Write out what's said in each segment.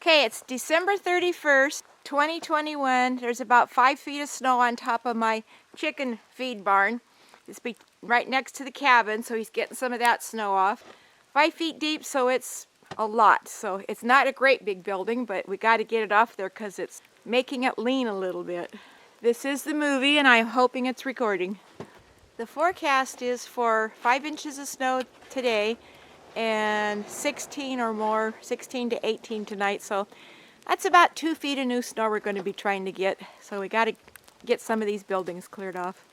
Okay, it's December 31st, 2021. There's about 5 feet of snow on top of my chicken feed barn. It's right next to the cabin, so he's getting some of that snow off. 5 feet deep, so it's a lot. So it's not a great big building, but we got to get it off there because it's making it lean a little bit. This is the movie, and I'm hoping it's recording. The forecast is for 5 inches of snow today and 16 or more, 16 to 18 tonight. So that's about 2 feet of new snow we're going to be trying to get. So we got to get some of these buildings cleared off.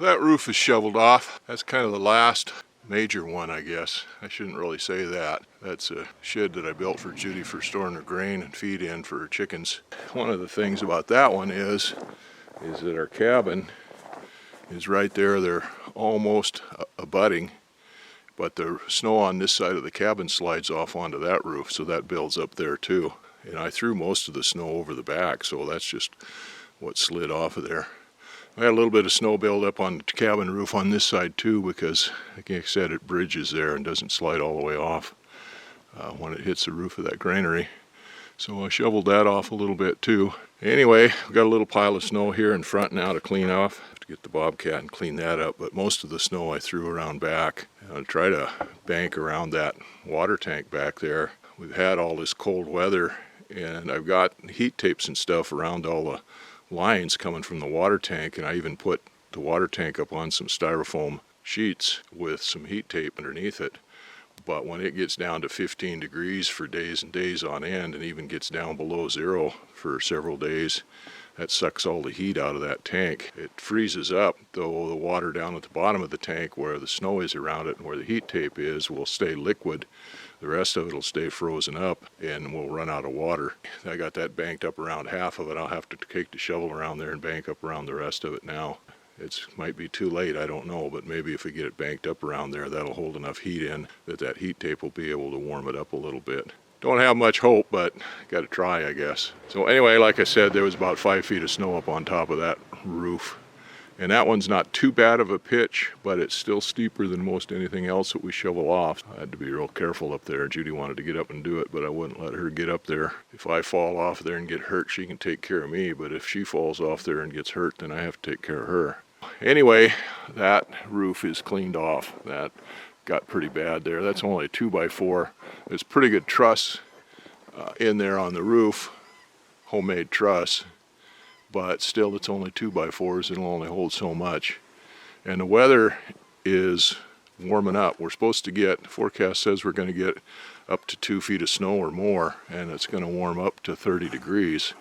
That roof is shoveled off. That's kind of the last major one, I guess. I shouldn't really say that. That's a shed that I built for Judy for storing her grain and feed in for her chickens. One of the things about that one is that our cabin is right there. They're almost abutting, but the snow on this side of the cabin slides off onto that roof, so that builds up there too. And I threw most of the snow over the back, so that's just what slid off of there. I had a little bit of snow build up on the cabin roof on this side too, because like I said, it bridges there and doesn't slide all the way off when it hits the roof of that granary. So I shoveled that off a little bit too. Anyway, we've got a little pile of snow here in front now to clean off. I have to get the Bobcat and clean that up, but most of the snow I threw around back. I'll try to bank around that water tank back there. We've had all this cold weather, and I've got heat tapes and stuff around all the lines coming from the water tank, and I even put the water tank up on some styrofoam sheets with some heat tape underneath it. But when it gets down to 15 degrees for days and days on end, and even gets down below zero for several days, that sucks all the heat out of that tank. It freezes up, though the water down at the bottom of the tank where the snow is around it and where the heat tape is will stay liquid. The rest of it will stay frozen up and we'll run out of water. I got that banked up around half of it. I'll have to take the shovel around there and bank up around the rest of it now. It might be too late, I don't know, but maybe if we get it banked up around there, that'll hold enough heat in that heat tape will be able to warm it up a little bit. Don't have much hope, but got to try, I guess. So anyway, like I said, there was about 5 feet of snow up on top of that roof. And that one's not too bad of a pitch, but it's still steeper than most anything else that we shovel off. I had to be real careful up there. Judy wanted to get up and do it, but I wouldn't let her get up there. If I fall off there and get hurt, she can take care of me, but if she falls off there and gets hurt, then I have to take care of her. Anyway, that roof is cleaned off. That got pretty bad there. That's only a 2x4. There's pretty good truss in there on the roof, homemade truss. But still, it's only 2x4s. It'll only hold so much. And the weather is warming up. We're supposed to get, the forecast says we're going to get up to 2 feet of snow or more, and it's going to warm up to 30 degrees.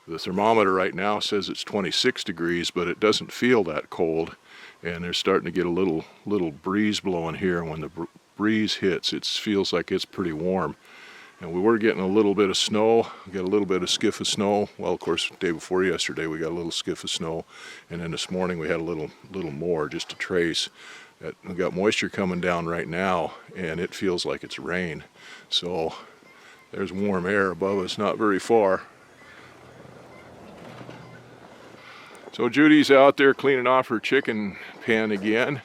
The thermometer right now says it's 26 degrees, but it doesn't feel that cold. And there's starting to get a little breeze blowing here. And when the breeze hits, it feels like it's pretty warm. And we were getting a little bit of snow. We got a little bit of skiff of snow. Well, of course, the day before yesterday, we got a little skiff of snow. And then this morning, we had a little more, just a trace. We got moisture coming down right now, and it feels like it's rain. So there's warm air above us, not very far. So Judy's out there cleaning off her chicken pen again.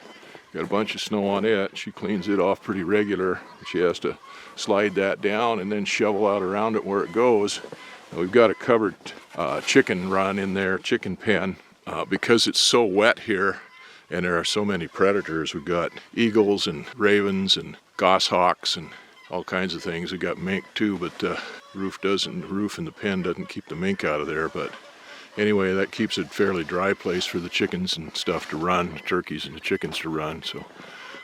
Got a bunch of snow on it. She cleans it off pretty regular. She has to slide that down and then shovel out around it where it goes. And we've got a covered chicken run in there, chicken pen, because it's so wet here and there are so many predators. We've got eagles and ravens and goshawks and all kinds of things. We've got mink too, but the roof in the pen doesn't keep the mink out of there. But anyway, that keeps it a fairly dry place for the chickens and stuff to run, the turkeys and the chickens to run. So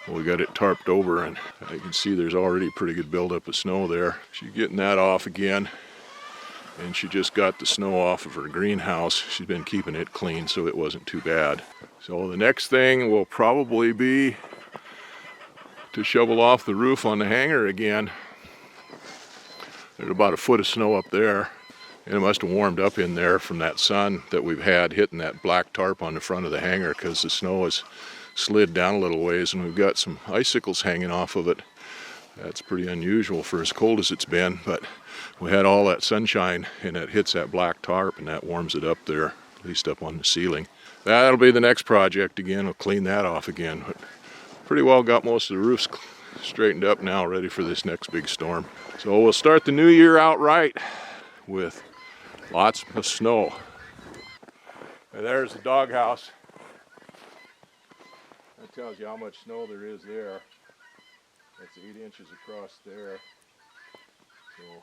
we got it tarped over, and you can see there's already a pretty good buildup of snow there. She's getting that off again. and she just got the snow off of her greenhouse. She's been keeping it clean, so it wasn't too bad. So the next thing will probably be to shovel off the roof on the hangar again. There's about a foot of snow up there, and it must have warmed up in there from that sun that we've had hitting that black tarp on the front of the hangar, because the snow has slid down a little ways and we've got some icicles hanging off of it. That's pretty unusual for as cold as it's been, but we had all that sunshine and it hits that black tarp and that warms it up there, at least up on the ceiling. That'll be the next project again. We'll clean that off again. But pretty well got most of the roofs straightened up now, ready for this next big storm. So we'll start the new year out right with lots of snow. And there's the doghouse. That tells you how much snow there is there. That's 8 inches across there. So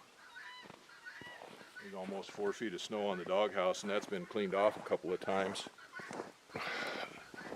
there's almost 4 feet of snow on the doghouse, and that's been cleaned off a couple of times.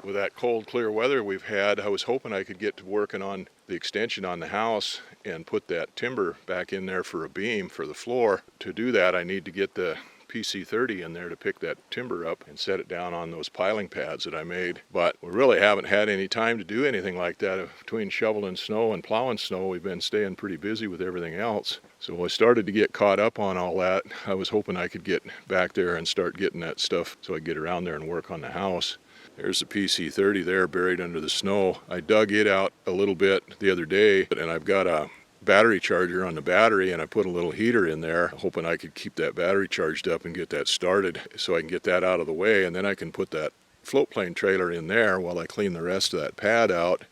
With that cold, clear weather we've had, I was hoping I could get to working on the extension on the house and put that timber back in there for a beam for the floor. To do that, I need to get the PC30 in there to pick that timber up and set it down on those piling pads that I made. But we really haven't had any time to do anything like that. Between shoveling snow and plowing snow, we've been staying pretty busy with everything else. So I started to get caught up on all that. I was hoping I could get back there and start getting that stuff so I could get around there and work on the house. There's the PC30 there buried under the snow. I dug it out a little bit the other day, and I've got a battery charger on the battery, and I put a little heater in there, hoping I could keep that battery charged up and get that started so I can get that out of the way, and then I can put that float plane trailer in there while I clean the rest of that pad out,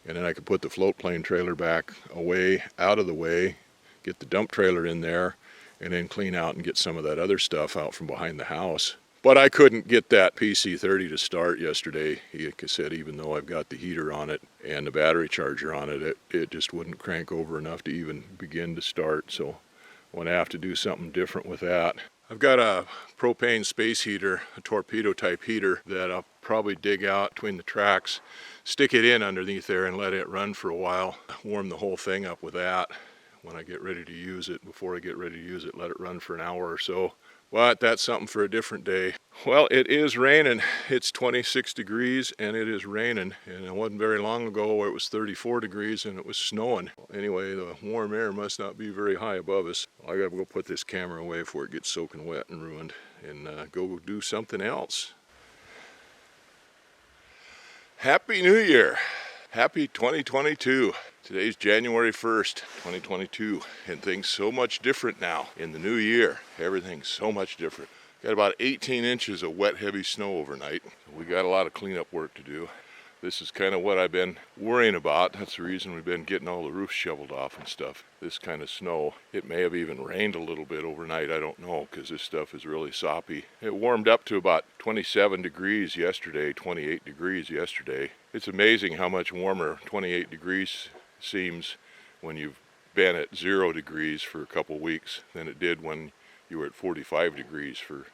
and then I can put the float plane trailer back away, out of the way, get the dump trailer in there, and then clean out and get some of that other stuff out from behind the house. But I couldn't get that PC30 to start yesterday. Like I said, even though I've got the heater on it and the battery charger on it, it just wouldn't crank over enough to even begin to start. So I'm going to have to do something different with that. I've got a propane space heater, a torpedo type heater, that I'll probably dig out between the tracks, stick it in underneath there and let it run for a while. Warm the whole thing up with that when I get ready to use it. Before I get ready to use it, let it run for an hour or so. But that's something for a different day. Well, it is raining. It's 26 degrees and it is raining. And it wasn't very long ago where it was 34 degrees and it was snowing. Anyway, the warm air must not be very high above us. I gotta go put this camera away before it gets soaking wet and ruined and go do something else. Happy New Year. Happy 2022. Today's January 1st, 2022, and things so much different now in the new year. Everything's so much different. Got about 18 inches of wet, heavy snow overnight. We got a lot of cleanup work to do. This is kind of what I've been worrying about. That's the reason we've been getting all the roofs shoveled off and stuff. This kind of snow. It may have even rained a little bit overnight. I don't know, because this stuff is really soppy. It warmed up to about 27 degrees yesterday, 28 degrees yesterday. It's amazing how much warmer 28 degrees seems when you've been at 0 degrees for a couple weeks than it did when you were at 45 degrees for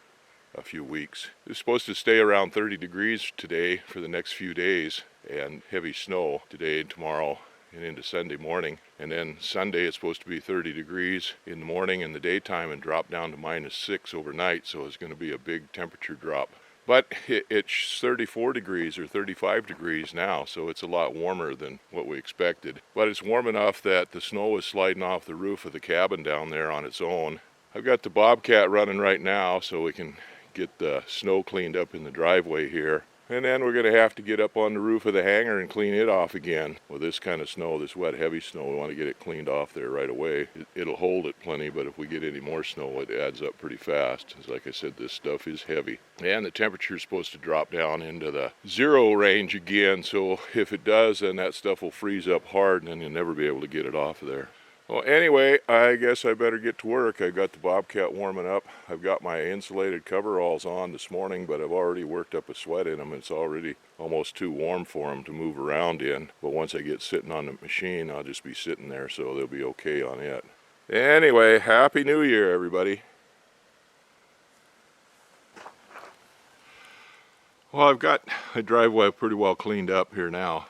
a few weeks. It's supposed to stay around 30 degrees today for the next few days, and heavy snow today and tomorrow and into Sunday morning. And then Sunday it's supposed to be 30 degrees in the morning and the daytime and drop down to -6 overnight, so it's going to be a big temperature drop. But it's 34 degrees or 35 degrees now, so it's a lot warmer than what we expected. But it's warm enough that the snow is sliding off the roof of the cabin down there on its own. I've got the Bobcat running right now so we can get the snow cleaned up in the driveway here. And then we're going to have to get up on the roof of the hangar and clean it off again. With this kind of snow, this wet, heavy snow, we want to get it cleaned off there right away. It'll hold it plenty, but if we get any more snow, it adds up pretty fast. As like I said, this stuff is heavy. And the temperature is supposed to drop down into the 0 range again, so if it does, then that stuff will freeze up hard and then you'll never be able to get it off of there. Well, anyway, I guess I better get to work. I got the Bobcat warming up. I've got my insulated coveralls on this morning, but I've already worked up a sweat in them. It's already almost too warm for them to move around in. But once I get sitting on the machine, I'll just be sitting there, so they'll be okay on it. Anyway, Happy New Year, everybody. Well, I've got my driveway pretty well cleaned up here now.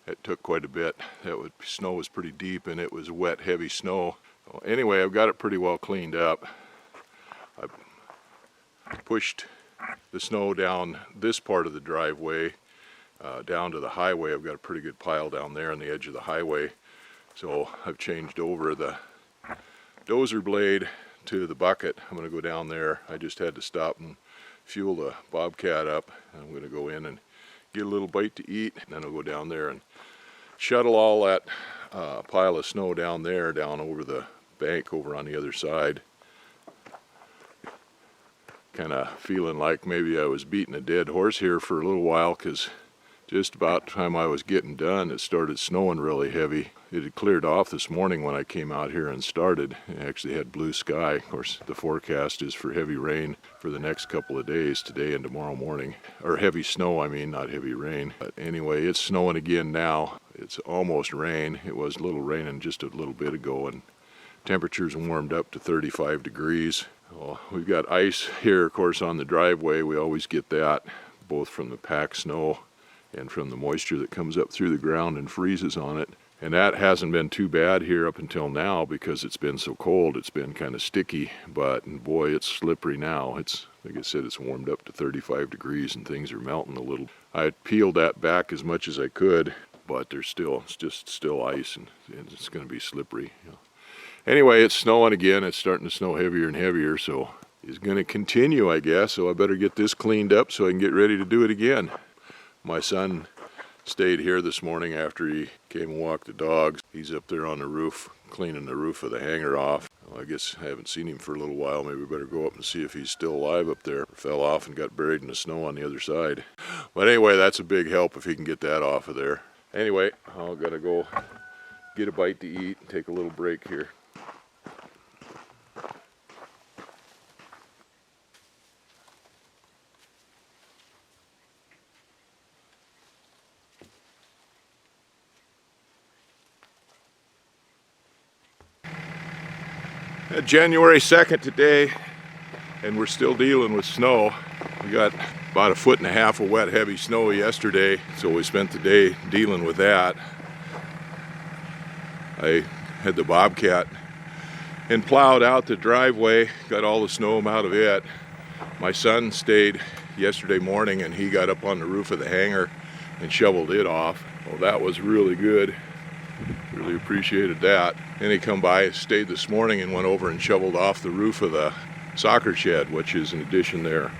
It took quite a bit. Snow was pretty deep and it was wet, heavy snow. Well, anyway, I've got it pretty well cleaned up. I pushed the snow down this part of the driveway down to the highway. I've got a pretty good pile down there on the edge of the highway. So I've changed over the dozer blade to the bucket. I'm going to go down there. I just had to stop and fuel the Bobcat up. I'm going to go in and get a little bite to eat, and then I'll go down there and shuttle all that pile of snow down there, down over the bank over on the other side. Kind of feeling like maybe I was beating a dead horse here for a little while, because just about the time I was getting done, it started snowing really heavy. It had cleared off this morning when I came out here and started. It actually had blue sky. Of course, the forecast is for heavy rain for the next couple of days, today and tomorrow morning. Or heavy snow, I mean, not heavy rain. But anyway, it's snowing again now. It's almost rain. It was a little raining just a little bit ago, and temperatures warmed up to 35 degrees. Well, we've got ice here, of course, on the driveway. We always get that, both from the packed snow and from the moisture that comes up through the ground and freezes on it. And that hasn't been too bad here up until now, because it's been so cold. It's been kind of sticky, but boy, it's slippery now. It's, like I said, it's warmed up to 35 degrees and things are melting a little. I peeled that back as much as I could, but it's just still ice, and it's going to be slippery. You know. Anyway, it's snowing again. It's starting to snow heavier and heavier, so it's going to continue, I guess. So I better get this cleaned up so I can get ready to do it again. My son stayed here this morning after he came and walked the dogs. He's up there on the roof, cleaning the roof of the hangar off. Well, I guess I haven't seen him for a little while. Maybe we better go up and see if he's still alive up there. Fell off and got buried in the snow on the other side. But anyway, that's a big help if he can get that off of there. Anyway, I've got to go get a bite to eat and take a little break here. January 2nd today, and we're still dealing with snow. We got about 1.5 feet of wet, heavy snow yesterday, so we spent the day dealing with that. I had the Bobcat and plowed out the driveway, got all the snow out of it. My son stayed yesterday morning, and he got up on the roof of the hangar and shoveled it off. Well, that was really good. Really appreciated that. Then he come by, stayed this morning, and went over and shoveled off the roof of the soccer shed, which is an addition there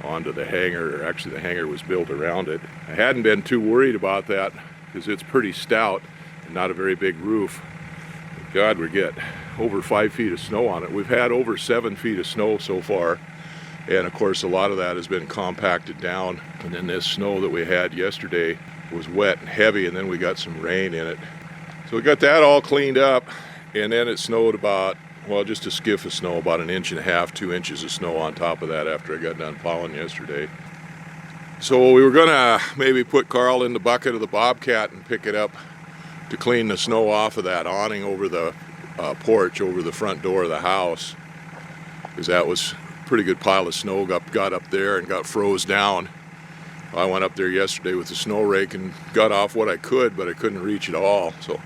onto the hangar. Actually, the hangar was built around it. I hadn't been too worried about that because it's pretty stout and not a very big roof. But God, we get over 5 feet of snow on it. We've had over 7 feet of snow so far, and of course a lot of that has been compacted down. And then this snow that we had yesterday was wet and heavy, and then we got some rain in it. So we got that all cleaned up, and then it snowed about, well, just a skiff of snow, about 1.5 inches, 2 inches of snow on top of that after I got done plowing yesterday. So we were gonna maybe put Carl in the bucket of the Bobcat and pick it up to clean the snow off of that awning over the porch, over the front door of the house, because that was a pretty good pile of snow got up there and got froze down. I went up there yesterday with the snow rake and got off what I could, but I couldn't reach it all. So,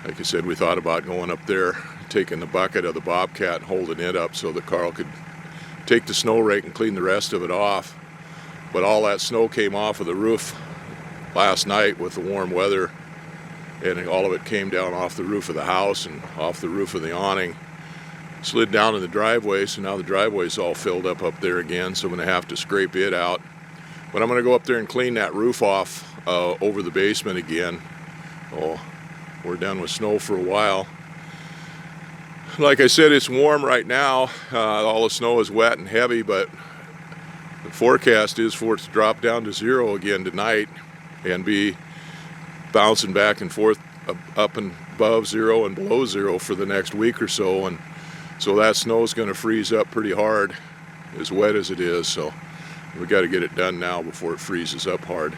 like I said, we thought about going up there, taking the bucket of the Bobcat and holding it up so that Carl could take the snow rake and clean the rest of it off. But all that snow came off of the roof last night with the warm weather, and all of it came down off the roof of the house and off the roof of the awning, slid down in the driveway. So now the driveway's all filled up there again, so I'm going to have to scrape it out. But I'm going to go up there and clean that roof off over the basement again. Oh, we're done with snow for a while. Like I said, it's warm right now. All the snow is wet and heavy, but the forecast is for it to drop down to 0 again tonight and be bouncing back and forth up and above 0 and below 0 for the next week or so. And so that snow is going to freeze up pretty hard, as wet as it is. So we got to get it done now before it freezes up hard.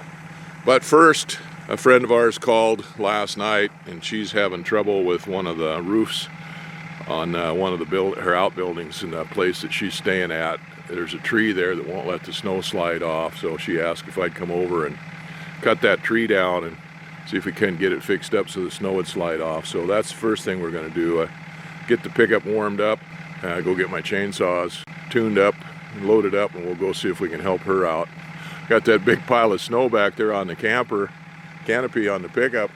But first, a friend of ours called last night, and she's having trouble with one of the roofs on one of her outbuildings in the place that she's staying at. There's a tree there that won't let the snow slide off, so she asked if I'd come over and cut that tree down and see if we can get it fixed up so the snow would slide off. So that's the first thing we're going to do. Get the pickup warmed up, go get my chainsaws tuned up and loaded up, and we'll go see if we can help her out. Got that big pile of snow back there on the camper canopy on the pickup.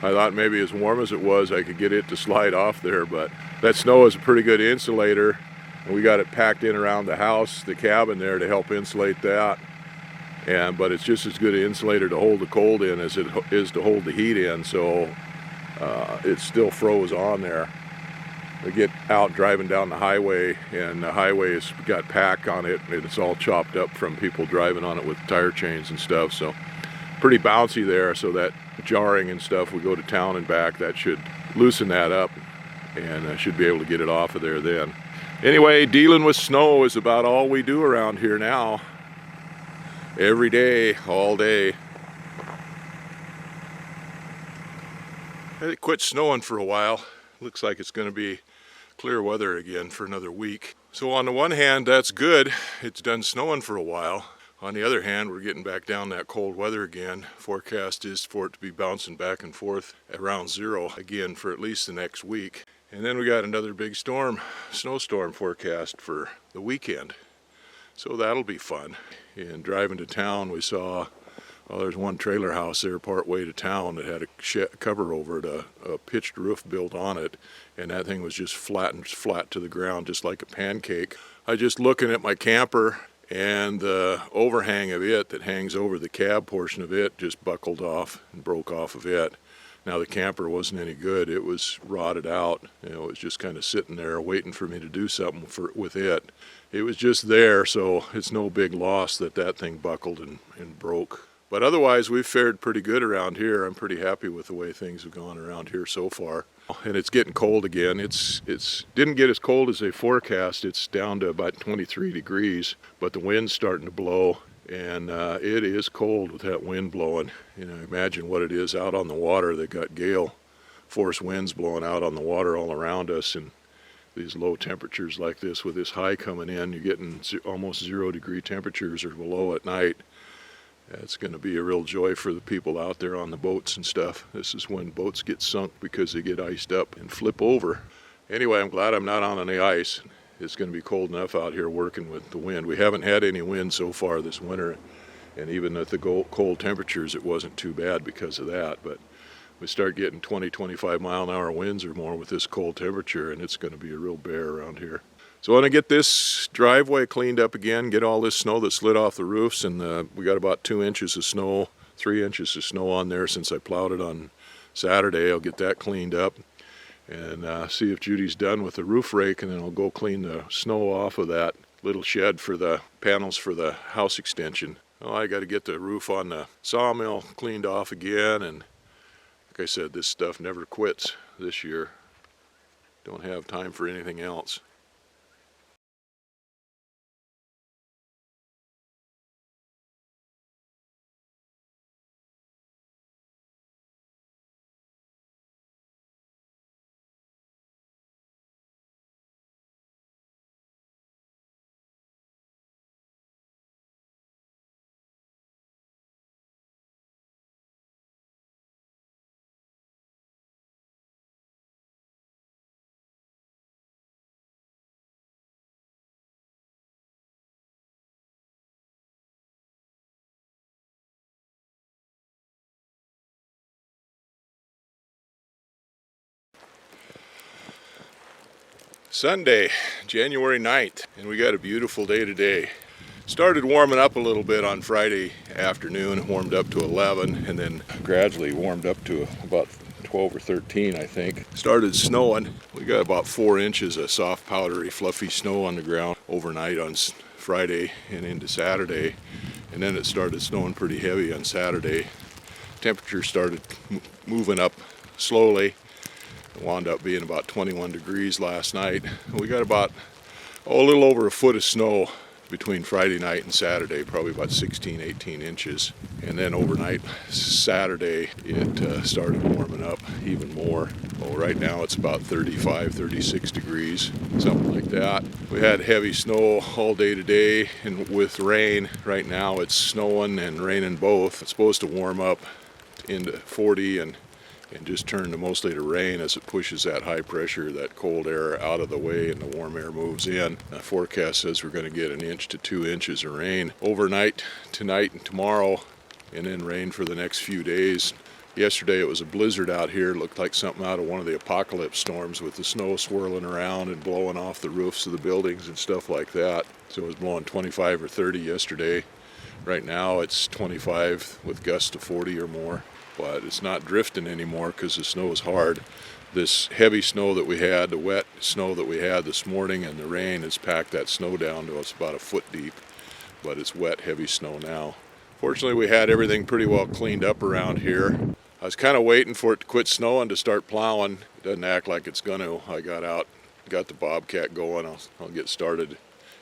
I thought maybe as warm as it was, I could get it to slide off there, but that snow is a pretty good insulator, and we got it packed in around the house, the cabin there, to help insulate that. But it's just as good an insulator to hold the cold in as it is to hold the heat in, so it still froze on there. We get out driving down the highway, and the highway has got pack on it, and it's all chopped up from people driving on it with tire chains and stuff, so pretty bouncy there. So that jarring and stuff, we go to town and back, that should loosen that up, and I should be able to get it off of there then. Anyway, dealing with snow is about all we do around here now. Every day, all day. It quit snowing for a while. Looks like it's going to be clear weather again for another week. So on the one hand, that's good. It's done snowing for a while. On the other hand, we're getting back down that cold weather again. Forecast is for it to be bouncing back and forth around 0 again for at least the next week. And then we got another big storm, snowstorm forecast for the weekend. So that'll be fun. And driving to town, we saw, well, there's one trailer house there part way to town that had a cover over it, a pitched roof built on it, and that thing was just flat to the ground, just like a pancake. I just looking at my camper, and the overhang of it that hangs over the cab portion of it just buckled off and broke off of it. Now the camper wasn't any good. It was rotted out. You know, it was just kind of sitting there waiting for me to do something with it. It was just there, so it's no big loss that that thing buckled and broke. But otherwise, we've fared pretty good around here. I'm pretty happy with the way things have gone around here so far. And it's getting cold again. It's didn't get as cold as they forecast. It's down to about 23 degrees, but the wind's starting to blow, and it is cold with that wind blowing. You know, imagine what it is out on the water. They got gale force winds blowing out on the water all around us, and these low temperatures like this with this high coming in, you're getting almost 0-degree temperatures or below at night. It's going to be a real joy for the people out there on the boats and stuff. This is when boats get sunk because they get iced up and flip over. Anyway, I'm glad I'm not on any ice. It's going to be cold enough out here working with the wind. We haven't had any wind so far this winter, and even at the cold temperatures, it wasn't too bad because of that. But we start getting 20-25 mile-an-hour winds or more with this cold temperature, and it's going to be a real bear around here. So I want to get this driveway cleaned up again, get all this snow that slid off the roofs, and we got about 2 inches of snow, 3 inches of snow on there since I plowed it on Saturday. I'll get that cleaned up and see if Judy's done with the roof rake, and then I'll go clean the snow off of that little shed for the panels for the house extension. Well, I got to get the roof on the sawmill cleaned off again, and like I said, this stuff never quits this year. Don't have time for anything else. Sunday, January 9th, and we got a beautiful day today. Started warming up a little bit on Friday afternoon, warmed up to 11, and then gradually warmed up to about 12 or 13, I think. Started snowing. We got about 4 inches of soft, powdery, fluffy snow on the ground overnight on Friday and into Saturday, and then it started snowing pretty heavy on Saturday. Temperature started moving up slowly. It wound up being about 21 degrees last night. We got about, a little over a foot of snow between Friday night and Saturday, probably about 16, 18 inches. And then overnight, Saturday, it started warming up even more. Well, right now it's about 35, 36 degrees, something like that. We had heavy snow all day today, and with rain, right now it's snowing and raining both. It's supposed to warm up into 40 and and just turn to mostly to rain as it pushes that high pressure, that cold air out of the way and the warm air moves in. The forecast says we're going to get 1 inch to 2 inches of rain overnight, tonight and tomorrow, and then rain for the next few days. Yesterday it was a blizzard out here. It looked like something out of one of the apocalypse storms with the snow swirling around and blowing off the roofs of the buildings and stuff like that. So it was blowing 25 or 30 yesterday. Right now it's 25 with gusts to 40 or more, but it's not drifting anymore because the snow is hard. This heavy snow that we had, the wet snow that we had this morning, and the rain has packed that snow down to us about 1 foot deep, but it's wet, heavy snow now. Fortunately, we had everything pretty well cleaned up around here. I was kind of waiting for it to quit snowing to start plowing. It doesn't act like it's gonna. I got out, got the Bobcat going. I'll get started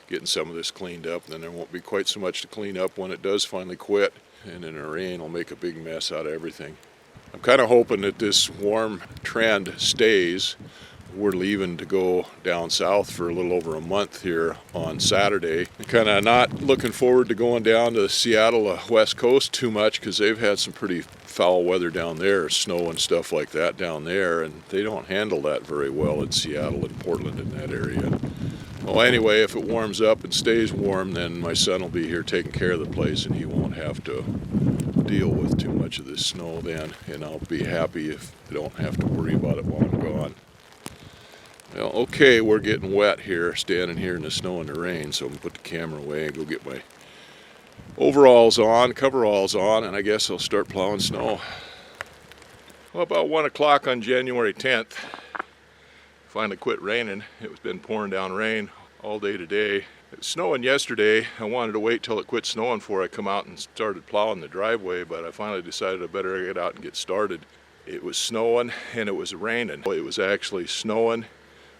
getting some of this cleaned up, and then there won't be quite so much to clean up when it does finally quit, and then the rain will make a big mess out of everything. I'm kind of hoping that this warm trend stays. We're leaving to go down south for a little over a month here on Saturday. Kind of not looking forward to going down to the Seattle West Coast too much because they've had some pretty foul weather down there, snow and stuff like that down there, and they don't handle that very well in Seattle and Portland in that area. Well, anyway, if it warms up and stays warm, then my son will be here taking care of the place and he won't have to deal with too much of this snow then, and I'll be happy if I don't have to worry about it while I'm gone. Well, okay, we're getting wet here, standing here in the snow and the rain, so I'm going to put the camera away and go get my overalls on, coveralls on, and I guess I'll start plowing snow. Well, about 1 o'clock on January 10th, finally quit raining. It's been pouring down rain all day today. It was snowing yesterday. I wanted to wait till it quit snowing before I come out and started plowing the driveway, but I finally decided I better get out and get started. It was snowing and it was raining. It was actually snowing,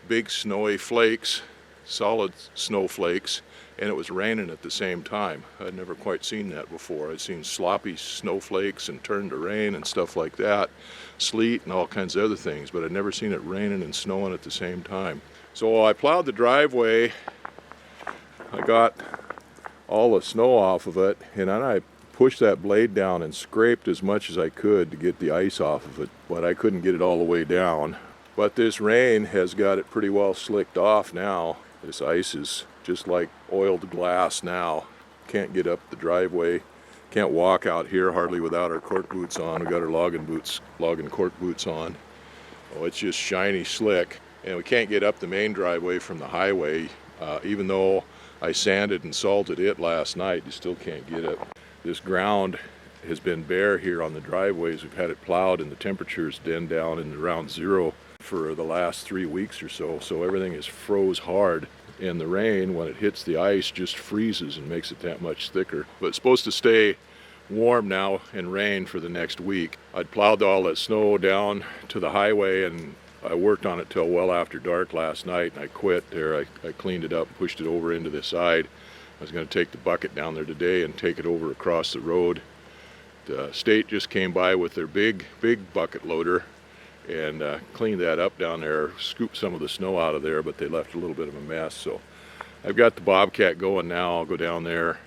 big snowy flakes, solid snowflakes, and it was raining at the same time. I'd never quite seen that before. I'd seen sloppy snowflakes and turn to rain and stuff like that, sleet and all kinds of other things, but I'd never seen it raining and snowing at the same time. So I plowed the driveway. I got all the snow off of it, and then I pushed that blade down and scraped as much as I could to get the ice off of it, but I couldn't get it all the way down. But this rain has got it pretty well slicked off now. This ice is just like oiled glass now. Can't get up the driveway. Can't walk out here hardly without our cork boots on. We got our logging cork boots on. Oh, it's just shiny slick. And we can't get up the main driveway from the highway. Even though I sanded and salted it last night, you still can't get it. This ground has been bare here on the driveways. We've had it plowed and the temperature's been down in around 0 for the last 3 weeks or so. So everything is froze hard. And the rain, when it hits the ice, just freezes and makes it that much thicker. But it's supposed to stay warm now and rain for the next week. I'd plowed all that snow down to the highway, and I worked on it till well after dark last night, and I quit there. I cleaned it up and pushed it over into the side. I was going to take the bucket down there today and take it over across the road. The state just came by with their big bucket loader and cleaned that up down there, scooped some of the snow out of there, but they left a little bit of a mess. So I've got the Bobcat going now. I'll go down there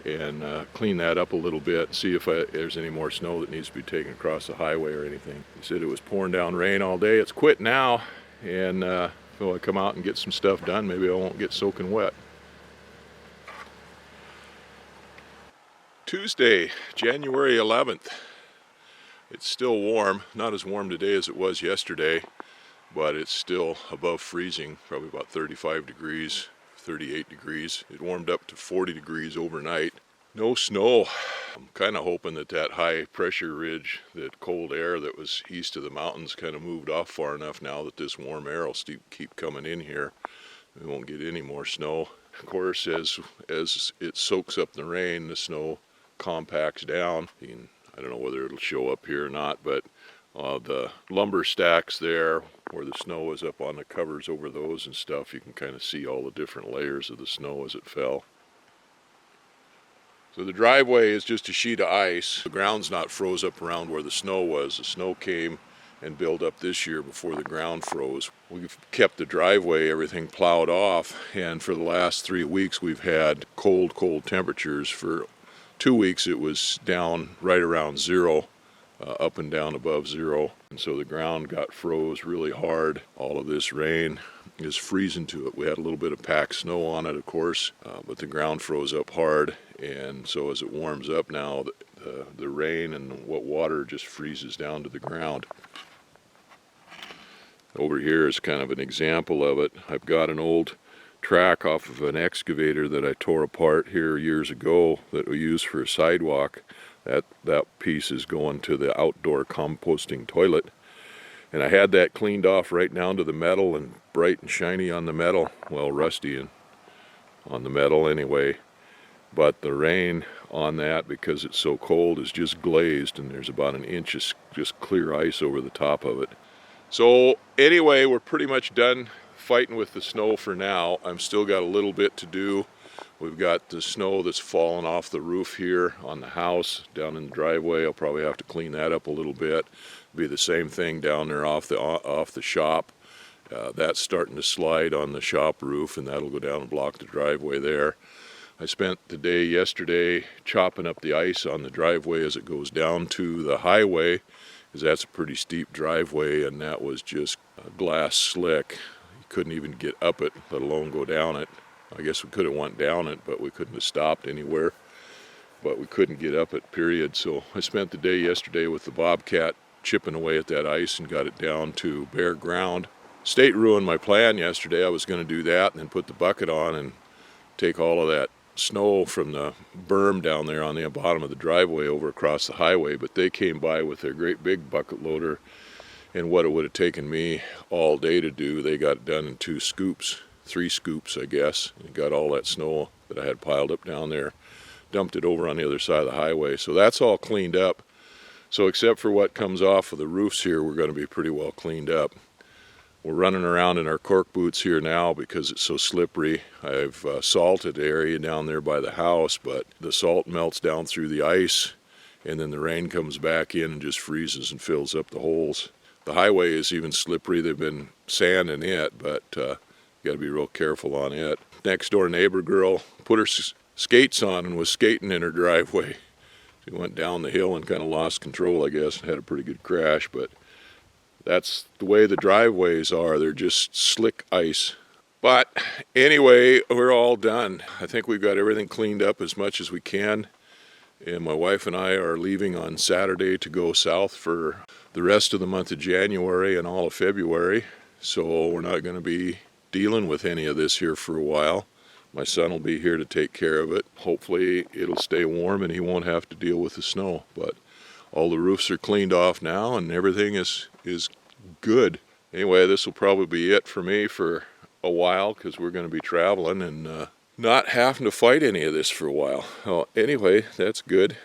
and clean that up a little bit, see if there's any more snow that needs to be taken across the highway or anything. They said it was pouring down rain all day. It's quit now, and so I come out and get some stuff done. Maybe I won't get soaking wet. Tuesday, January 11th. It's still warm, not as warm today as it was yesterday, but it's still above freezing, probably about 35 degrees, 38 degrees. It warmed up to 40 degrees overnight. No snow. I'm kind of hoping that that high pressure ridge, that cold air that was east of the mountains, kind of moved off far enough now that this warm air will keep coming in here. We won't get any more snow. Of course, as it soaks up the rain, the snow compacts down. I don't know whether it'll show up here or not, but the lumber stacks there where the snow was up on the covers over those and stuff, you can kind of see all the different layers of the snow as it fell. So the driveway is just a sheet of ice. The ground's not froze up around where the snow was. The snow came and built up this year before the ground froze. We've kept the driveway, everything plowed off, and for the last 3 weeks we've had cold temperatures. For 2 weeks it was down right around 0 up and down above zero. And so the ground got froze really hard. All of this rain is freezing to it. We had a little bit of packed snow on it, of course, but the ground froze up hard. And so as it warms up now, the rain and what water just freezes down to the ground. Over here is kind of an example of it. I've got an old track off of an excavator that I tore apart here years ago that we used for a sidewalk. That piece is going to the outdoor composting toilet. And I had that cleaned off right down to the metal and bright and shiny on the metal. Well, rusty and on the metal anyway. But the rain on that, because it's so cold, is just glazed, and there's about an inch of just clear ice over the top of it. So anyway, we're pretty much done fighting with the snow for now. I've still got a little bit to do. We've got the snow that's fallen off the roof here on the house down in the driveway. I'll probably have to clean that up a little bit. Be the same thing down there off the shop. That's starting to slide on the shop roof, and that'll go down and block the driveway there. I spent the day yesterday chopping up the ice on the driveway as it goes down to the highway, because that's a pretty steep driveway, and that was just glass slick. You couldn't even get up it, let alone go down it. I guess we could have went down it, but we couldn't have stopped anywhere. But we couldn't get up it, period. So I spent the day yesterday with the Bobcat chipping away at that ice and got it down to bare ground. State ruined my plan yesterday. I was going to do that and then put the bucket on and take all of that snow from the berm down there on the bottom of the driveway over across the highway, but they came by with their great big bucket loader, and what it would have taken me all day to do, they got it done in 2 scoops, 3 scoops I guess, and got all that snow that I had piled up down there, dumped it over on the other side of the highway. So that's all cleaned up. So except for what comes off of the roofs here, we're going to be pretty well cleaned up. We're running around in our cork boots here now because it's so slippery. I've salted the area down there by the house, but the salt melts down through the ice, and then the rain comes back in and just freezes and fills up the holes. The highway is even slippery. They've been sanding it, but you got to be real careful on it. Next door neighbor girl put her skates on and was skating in her driveway. She went down the hill and kind of lost control, I guess, and had a pretty good crash, but that's the way the driveways are. They're just slick ice. But anyway, we're all done. I think we've got everything cleaned up as much as we can. And my wife and I are leaving on Saturday to go south for the rest of the month of January and all of February. So we're not going to be dealing with any of this here for a while. My son will be here to take care of it. Hopefully it'll stay warm and he won't have to deal with the snow. But all the roofs are cleaned off now and everything is good. Anyway, this will probably be it for me for a while because we're going to be traveling and not having to fight any of this for a while. Well, anyway, that's good.